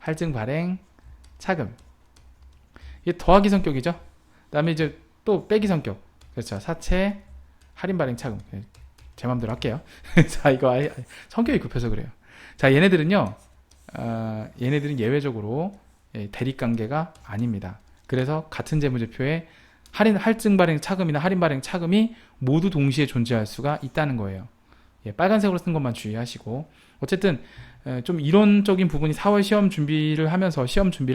할증 발행 차금, 이게 더하기 성격이죠. 그 다음에 이제 또 빼기 성격, 그렇죠, 사채 할인 발행 차금. 제 맘대로 할게요. 자, 이거 성격이 급해서 그래요. 자, 얘네들은요, 얘네들은 예외적으로 대립관계가 아닙니다. 그래서 같은 재무제표에 할증 발행 차금이나 할인 발행 차금이 모두 동시에 존재할 수가 있다는 거예요. 빨간색으로 쓴 것만 주의하시고, 어쨌든 좀 이론적인 부분이 4월 시험 준비를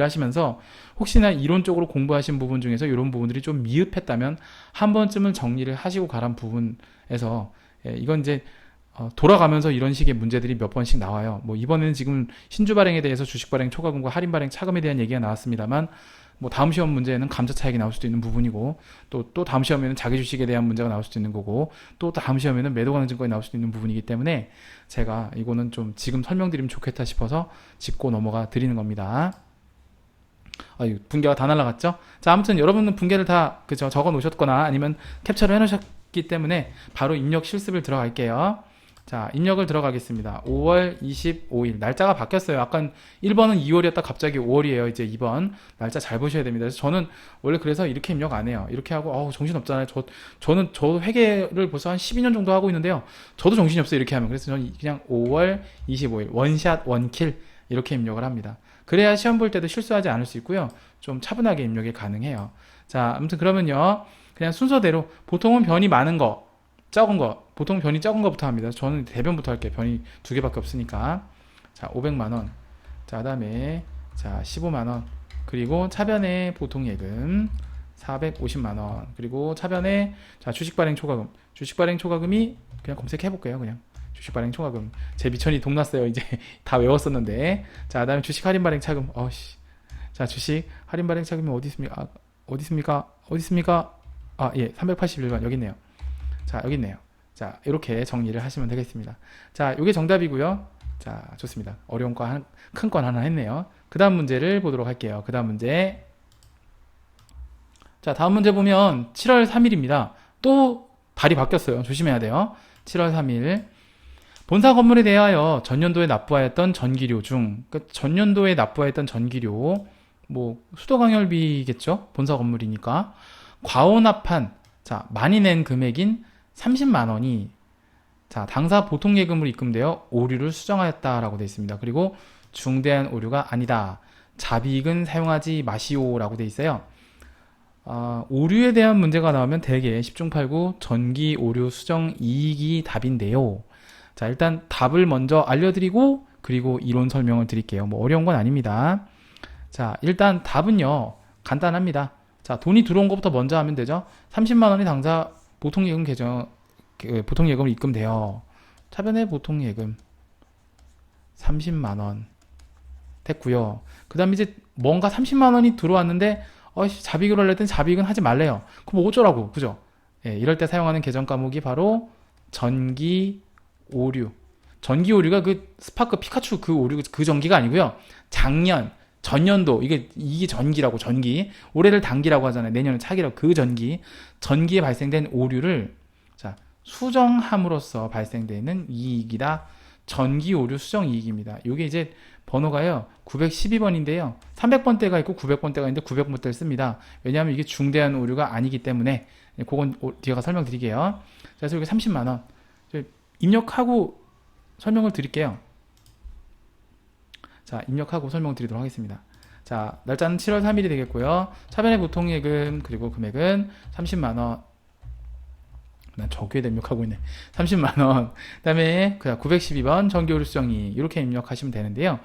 하시면서 혹시나 이론적으로 공부하신 부분 중에서 이런 부분들이 좀 미흡했다면 한 번쯤은 정리를 하시고 가란 부분에서, 이건 이제 돌아가면서 이런 식의 문제들이 몇 번씩 나와요. 뭐 이번에는 지금 신주 발행에 대해서 주식 발행 초과금과 할인 발행 차금에 대한 얘기가 나왔습니다만, 뭐 다음 시험 문제에는 감자 차익이 나올 수도 있는 부분이고, 또 다음 시험에는 자기 주식에 대한 문제가 나올 수도 있는 거고, 또 다음 시험에는 매도 가능 증권이 나올 수도 있는 부분이기 때문에 제가 이거는 좀 지금 설명드리면 좋겠다 싶어서 짚고 넘어가 드리는 겁니다. 분계가 다 날라갔죠? 자, 아무튼 여러분은 분계를 다 적어 놓으셨거나 아니면 캡처를 해 놓으셨기 때문에 바로 입력 실습을 들어갈게요. 자, 입력을 들어가겠습니다. 5월 25일. 날짜가 바뀌었어요. 아까 1번은 2월이었다 갑자기 5월이에요. 이제 2번. 날짜 잘 보셔야 됩니다. 그래서 저는 원래 그래서 이렇게 입력 안 해요. 이렇게 하고, 정신없잖아요. 저도 회계를 벌써 한 12년 정도 하고 있는데요. 저도 정신이 없어요. 이렇게 하면. 그래서 저는 그냥 5월 25일. 원샷, 원킬. 이렇게 입력을 합니다. 그래야 시험 볼 때도 실수하지 않을 수 있고요. 좀 차분하게 입력이 가능해요. 자, 아무튼 그러면요, 그냥 순서대로, 보통은 변이 많은 거, 적은 거, 보통 변이 적은 거부터 합니다. 저는 대변부터 할게요. 변이 2개밖에 없으니까. 자, 500만원. 자, 그 다음에, 자, 15만원. 그리고 차변의 보통 예금 450만원. 그리고 차변의, 자, 주식 발행 초과금. 주식 발행 초과금이, 그냥 검색해 볼게요. 그냥. 주식 발행 초과금. 제 미천이 동났어요. 이제 다 외웠었는데. 자, 그 다음에 주식 할인 발행 차금. 자, 주식 할인 발행 차금이 어디 있습니까? 어디 있습니까? 예, 381번. 여기 있네요. 자, 여기 있네요. 자, 이렇게 정리를 하시면 되겠습니다. 자, 이게 정답이고요. 자, 좋습니다. 어려운 거 큰 건 하나 했네요. 그 다음 문제를 보도록 할게요. 그 다음 문제. 자, 다음 문제 보면 7월 3일입니다. 또 달이 바뀌었어요. 조심해야 돼요. 7월 3일. 본사 건물에 대하여 전년도에 납부하였던 전기료 중, 그러니까 전년도에 납부하였던 전기료, 뭐 수도광열비겠죠? 본사 건물이니까. 과오납한, 자, 많이 낸 금액인 30만원이, 자, 당사 보통예금으로 입금되어 오류를 수정하였다라고 되어 있습니다. 그리고 중대한 오류가 아니다. 자비익은 사용하지 마시오 라고 되어 있어요. 오류에 대한 문제가 나오면 대개 10중 8구 전기 오류 수정 이익이 답인데요. 자, 일단 답을 먼저 알려드리고 그리고 이론 설명을 드릴게요. 뭐 어려운 건 아닙니다. 자, 일단 답은요, 간단합니다. 자, 돈이 들어온 것부터 먼저 하면 되죠. 30만원이 당사 보통예금 보통예금으로 입금돼요. 차변의 보통예금 30만원 됐고요. 그 다음에 이제 뭔가 30만원이 들어왔는데 자비익을 하려 했더니 자비익은 하지 말래요. 그럼 어쩌라고, 그죠? 예, 이럴 때 사용하는 계정 과목이 바로 전기 오류. 전기 오류가 그 스파크 피카츄 그 오류 그 전기가 아니고요. 작년, 전년도 이게 전기라고 전기. 올해를 단기라고 하잖아요. 내년은 차기라고 그 전기에 발생된 오류를 자, 수정함으로써 발생되는 이익이다. 전기 오류 수정 이익입니다. 이게 이제 번호가요. 912번인데요. 300번대가 있고 900번대가 있는데 900번대를 씁니다. 왜냐하면 이게 중대한 오류가 아니기 때문에 그건 뒤에 가 설명드릴게요. 그래서 여기 30만 원 입력하고 설명을 드릴게요. 자, 입력하고 설명을 드리도록 하겠습니다. 자, 날짜는 7월 3일이 되겠고요. 차변의 보통예금 그리고 금액은 30만 원. 난 저기에다 입력하고 있네. 30만 원. 그다음에 912번 전기오류 수정이 이렇게 입력하시면 되는데요.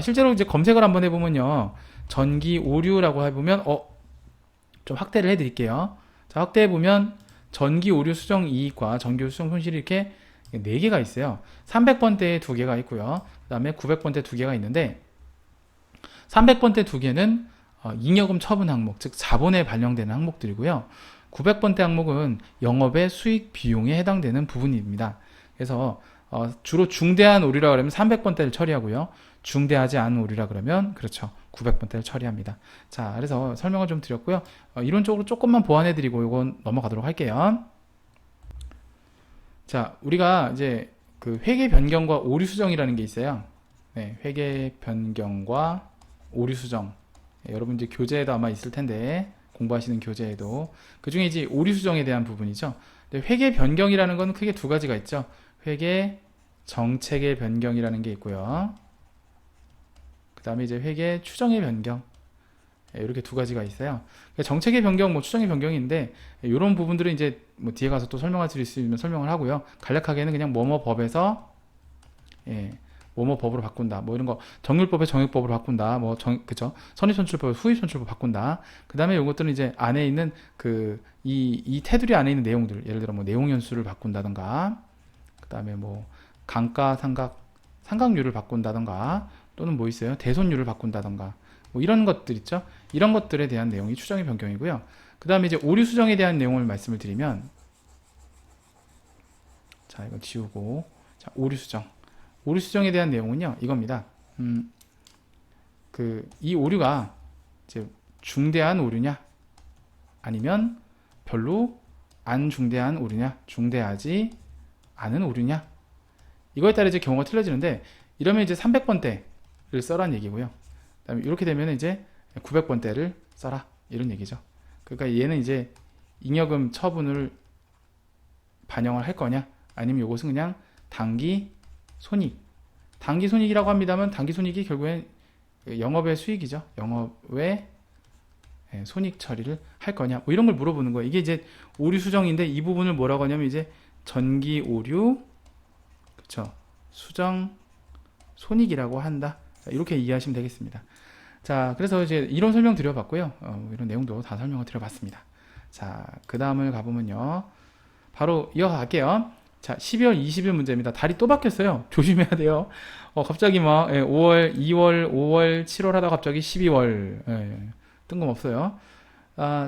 실제로 이제 검색을 한번 해보면요, 전기 오류라고 해보면 좀 확대를 해드릴게요. 자, 확대해 보면 전기 오류 수정 이익과 전기 오류 수정 손실이 이렇게 4개가 있어요. 300번대에 2개가 있고요. 그다음에 900번대 2개가 있는데 300번대 2개는 잉여금 처분 항목, 즉 자본에 반영되는 항목들이고요. 900번대 항목은 영업의 수익 비용에 해당되는 부분입니다. 그래서 주로 중대한 오류라 그러면 300번대를 처리하고요. 중대하지 않은 오류라 그러면 그렇죠. 900번대를 처리합니다. 자, 그래서 설명을 좀 드렸고요. 이론적으로 조금만 보완해 드리고 이건 넘어가도록 할게요. 자, 우리가 이제 그 회계 변경과 오류 수정이라는 게 있어요. 네, 회계 변경과 오류 수정. 여러분 이제 교재에도 아마 있을 텐데 공부하시는 교재에도 그 중에 이제 오류 수정에 대한 부분이죠. 근데 회계 변경이라는 건 크게 2가지가 있죠. 회계 정책의 변경이라는 게 있고요. 그 다음에 이제 회계 추정의 변경. 이렇게 2가지가 있어요. 정책의 변경, 추정의 변경인데 이런 부분들은 이제 뒤에 가서 또 설명할 수 있으면 설명을 하고요. 간략하게는 그냥 뭐뭐 법에서 뭐뭐 법으로 바꾼다. 이런 거 정률법에 정액법으로 바꾼다. 그죠? 선입선출법에 후입선출법 바꾼다. 그 다음에 이것들은 이제 안에 있는 이 테두리 안에 있는 내용들, 예를 들어 내용 연수를 바꾼다던가, 그 다음에 감가 상각률을 바꾼다던가, 또는 있어요? 대손률을 바꾼다던가. 이런 것들 있죠. 이런 것들에 대한 내용이 추정의 변경이고요. 그 다음에 이제 오류 수정에 대한 내용을 말씀을 드리면, 자, 이거 지우고, 자, 오류 수정. 오류 수정에 대한 내용은요, 이겁니다. 이 오류가 이제 중대한 오류냐, 아니면 별로 안 중대한 오류냐, 중대하지 않은 오류냐, 이거에 따라 이제 경우가 틀려지는데, 이러면 이제 300번대를 써란 얘기고요. 그다음에 이렇게 되면 이제 900번대를 써라, 이런 얘기죠. 그러니까 얘는 이제 잉여금 처분을 반영을 할 거냐, 아니면 이것은 그냥 단기 손익이라고 합니다만, 단기 손익이 결국엔 영업의 수익이죠. 영업의 손익 처리를 할 거냐, 이런 걸 물어보는 거예요. 이게 이제 오류 수정인데, 이 부분을 뭐라고 하냐면 이제 전기 오류, 그쵸, 수정 손익이라고 한다. 이렇게 이해하시면 되겠습니다. 자, 그래서 이제 이론 설명 드려봤고요. 이런 내용도 다 설명을 드려봤습니다. 자, 그 다음을 가보면요, 바로 이어갈게요. 자, 12월 20일 문제입니다. 달이 또 바뀌었어요. 조심해야 돼요. 갑자기 5월, 2월, 5월, 7월 하다가 갑자기 12월. 뜬금없어요.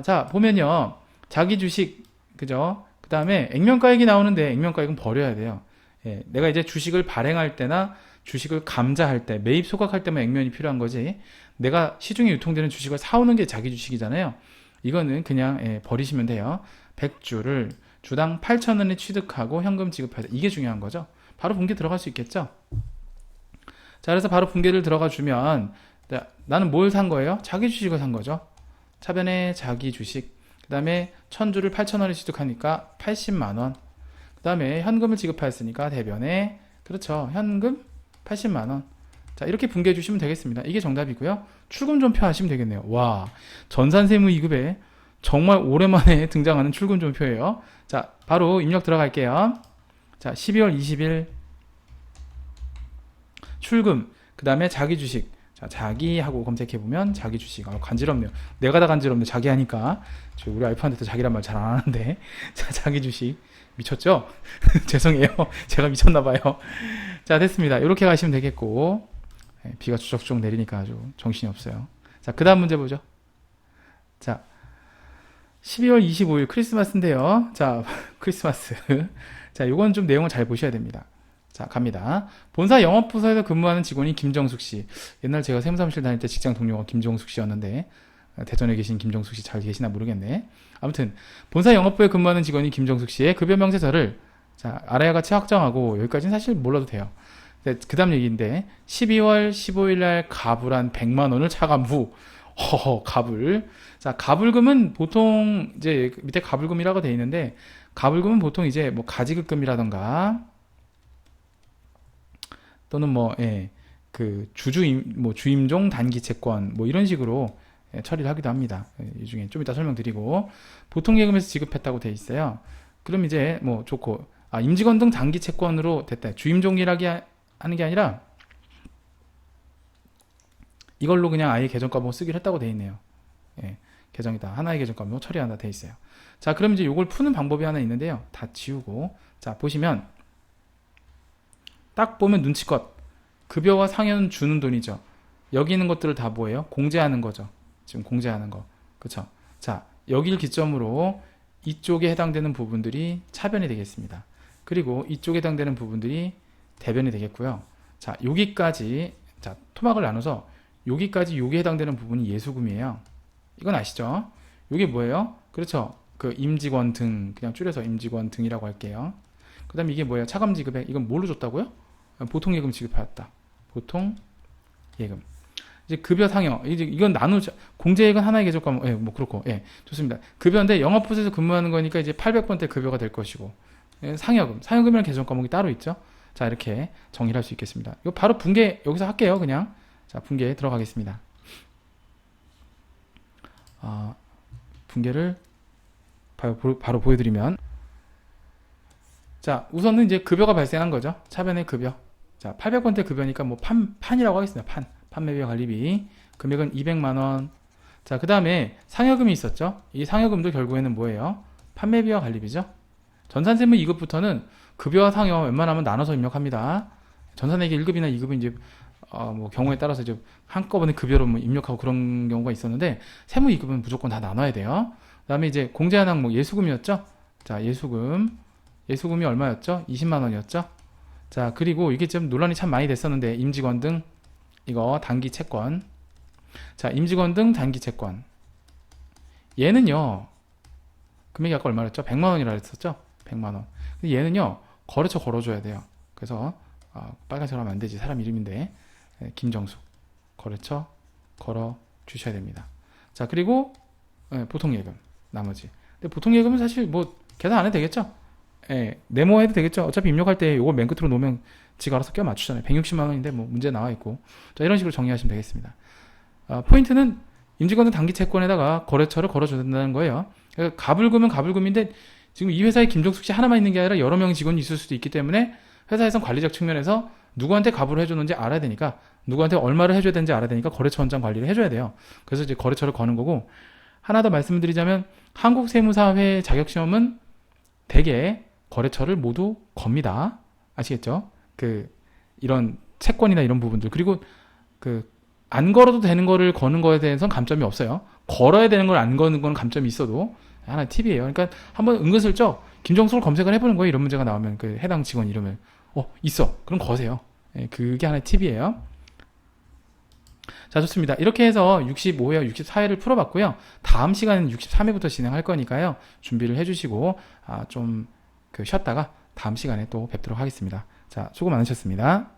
자, 보면요, 자기 주식, 그죠? 그 다음에 액면가액이 나오는데, 액면가액은 버려야 돼요. 내가 이제 주식을 발행할 때나 주식을 감자할 때, 매입 소각할 때만 액면이 필요한 거지, 내가 시중에 유통되는 주식을 사오는 게 자기 주식이잖아요. 이거는 그냥 버리시면 돼요. 100주를 주당 8,000원에 취득하고 현금 지급하자. 이게 중요한 거죠. 바로 분계 들어갈 수 있겠죠. 자, 그래서 바로 분계를 들어가 주면, 나는 뭘 산 거예요? 자기 주식을 산 거죠. 차변에 자기 주식, 그 다음에 1000주를 8,000원에 취득하니까 80만원, 그 다음에 현금을 지급하였으니까 대변에, 그렇죠, 현금 80만원. 자, 이렇게 분개해 주시면 되겠습니다. 이게 정답이고요. 출금존표 하시면 되겠네요. 와, 전산세무 2급에 정말 오랜만에 등장하는 출금존표예요. 자, 바로 입력 들어갈게요. 자, 12월 20일 출금, 그 다음에 자기 주식. 자, 자기 하고 검색해보면 자기 주식. 간지럽네요. 내가 다 간지럽네. 자기 하니까. 우리 와이프한테도 자기란 말 잘 안 하는데. 자, 자기 주식. 미쳤죠? 죄송해요. 제가 미쳤나봐요. 자, 됐습니다. 이렇게 가시면 되겠고, 비가 추적추적 내리니까 아주 정신이 없어요. 자, 그 다음 문제 보죠. 자, 12월 25일 크리스마스인데요. 자, 크리스마스. 자, 요건 좀 내용을 잘 보셔야 됩니다. 자, 갑니다. 본사 영업부서에서 근무하는 직원이 김정숙 씨. 옛날 제가 세무사무실 다닐 때 직장 동료가 김정숙 씨였는데, 대전에 계신 김정숙 씨 잘 계시나 모르겠네. 아무튼, 본사 영업부에 근무하는 직원이 김정숙 씨의 급여 명세서를, 자, 아래와 같이 확정하고, 여기까지는 사실 몰라도 돼요. 그 다음 얘기인데, 12월 15일 날 가불한 100만 원을 차감 후, 가불. 자, 가불금은 보통, 이제 밑에 가불금이라고 돼 있는데, 가불금은 보통 이제 뭐 가지급금이라던가, 또는 뭐, 예, 그 주임종 단기 채권 뭐 이런 식으로 처리를 하기도 합니다. 이 중에 좀 이따 설명드리고 보통 예금에서 지급했다고 돼 있어요. 그럼 이제 뭐 좋고 임직원 등 단기 채권으로 됐다. 주임종이라기 하는 게 아니라 이걸로 그냥 아예 계정 과목 쓰기로 했다고 돼 있네요. 예, 계정이다. 하나의 계정 과목 처리한다 돼 있어요. 자, 그럼 이제 이걸 푸는 방법이 하나 있는데요. 다 지우고 자 보시면 딱 보면 눈치껏 급여와 상여는 주는 돈이죠. 여기 있는 것들을 다 뭐예요? 공제하는 거죠. 지금 공제하는 거. 그쵸? 자, 여기를 기점으로 이쪽에 해당되는 부분들이 차변이 되겠습니다. 그리고 이쪽에 해당되는 부분들이 대변이 되겠고요. 자, 여기까지, 자, 토막을 나눠서 여기까지 여기에 해당되는 부분이 예수금이에요. 이건 아시죠? 이게 뭐예요? 그렇죠? 그 임직원 등, 그냥 줄여서 임직원 등이라고 할게요. 그 다음에 이게 뭐예요? 차감 지급액. 이건 뭘로 줬다고요? 보통 예금 지급하였다. 보통 예금. 이제 급여 상여. 이제 이건 나누자. 공제액은 하나의 계정 과목. 예, 뭐 그렇고. 예, 좋습니다. 급여인데 영업부서에서 근무하는 거니까 이제 800번대 급여가 될 것이고. 예, 상여금. 상여금이라는 계정 과목이 따로 있죠. 자, 이렇게 정리를 할 수 있겠습니다. 이거 바로 분계 여기서 할게요. 그냥. 자, 분계 들어가겠습니다. 분계를 바로 보여드리면. 자, 우선은 이제 급여가 발생한 거죠. 차변의 급여. 자, 800번대 급여니까 뭐 판이라고 하겠습니다. 판매비와 관리비. 금액은 200만원. 자, 그 다음에 상여금이 있었죠. 이 상여금도 결국에는 뭐예요? 판매비와 관리비죠. 전산세무 2급부터는 급여와 상여 웬만하면 나눠서 입력합니다. 전산회계 1급이나 2급은 이제 뭐 경우에 따라서 이제 한꺼번에 급여로 뭐 입력하고 그런 경우가 있었는데 세무 2급은 무조건 다 나눠야 돼요. 그 다음에 이제 공제한 항목 예수금이었죠. 자, 예수금이 얼마였죠? 20만원이었죠. 자, 그리고 이게 좀 논란이 참 많이 됐었는데 임직원 등 이거 단기 채권. 자, 임직원 등 단기 채권. 얘는요. 금액이 아까 얼마였죠? 100만원이라 했었죠? 100만원. 얘는요. 거래처 걸어줘야 돼요. 그래서 빨간색으로 하면 안 되지. 사람 이름인데 김정숙. 거래처 걸어 주셔야 됩니다. 자, 그리고 보통 예금. 나머지. 근데 보통 예금은 사실 뭐 계산 안 해도 되겠죠? 예, 네모해도 되겠죠. 어차피 입력할 때 이걸 맨 끝으로 놓으면 지가 알아서 껴 맞추잖아요. 160만원인데 뭐 문제 나와 있고. 자, 이런 식으로 정리하시면 되겠습니다. 포인트는 임직원은 단기 채권에다가 거래처를 걸어줘야 된다는 거예요. 그러니까 가불금은 가불금인데 지금 이 회사에 김종숙 씨 하나만 있는 게 아니라 여러 명의 직원이 있을 수도 있기 때문에 회사에선 관리적 측면에서 누구한테 가불을 해줬는지 알아야 되니까 누구한테 얼마를 해줘야 되는지 알아야 되니까 거래처 원장 관리를 해줘야 돼요. 그래서 이제 거래처를 거는 거고 하나 더 말씀드리자면 한국세무사회 자격시험은 대개 거래처를 모두 겁니다. 아시겠죠? 이런 채권이나 이런 부분들. 그리고 안 걸어도 되는 거를 거는 거에 대해서는 감점이 없어요. 걸어야 되는 걸 안 거는 건 감점이 있어도 하나의 팁이에요. 그러니까 한번 은근슬쩍 김정숙을 검색을 해보는 거예요. 이런 문제가 나오면 해당 직원 이름을. 있어. 그럼 거세요. 예, 그게 하나의 팁이에요. 자, 좋습니다. 이렇게 해서 65회, 64회를 풀어봤고요. 다음 시간은 63회부터 진행할 거니까요. 준비를 해주시고 좀 쉬었다가 다음 시간에 또 뵙도록 하겠습니다. 자, 수고 많으셨습니다.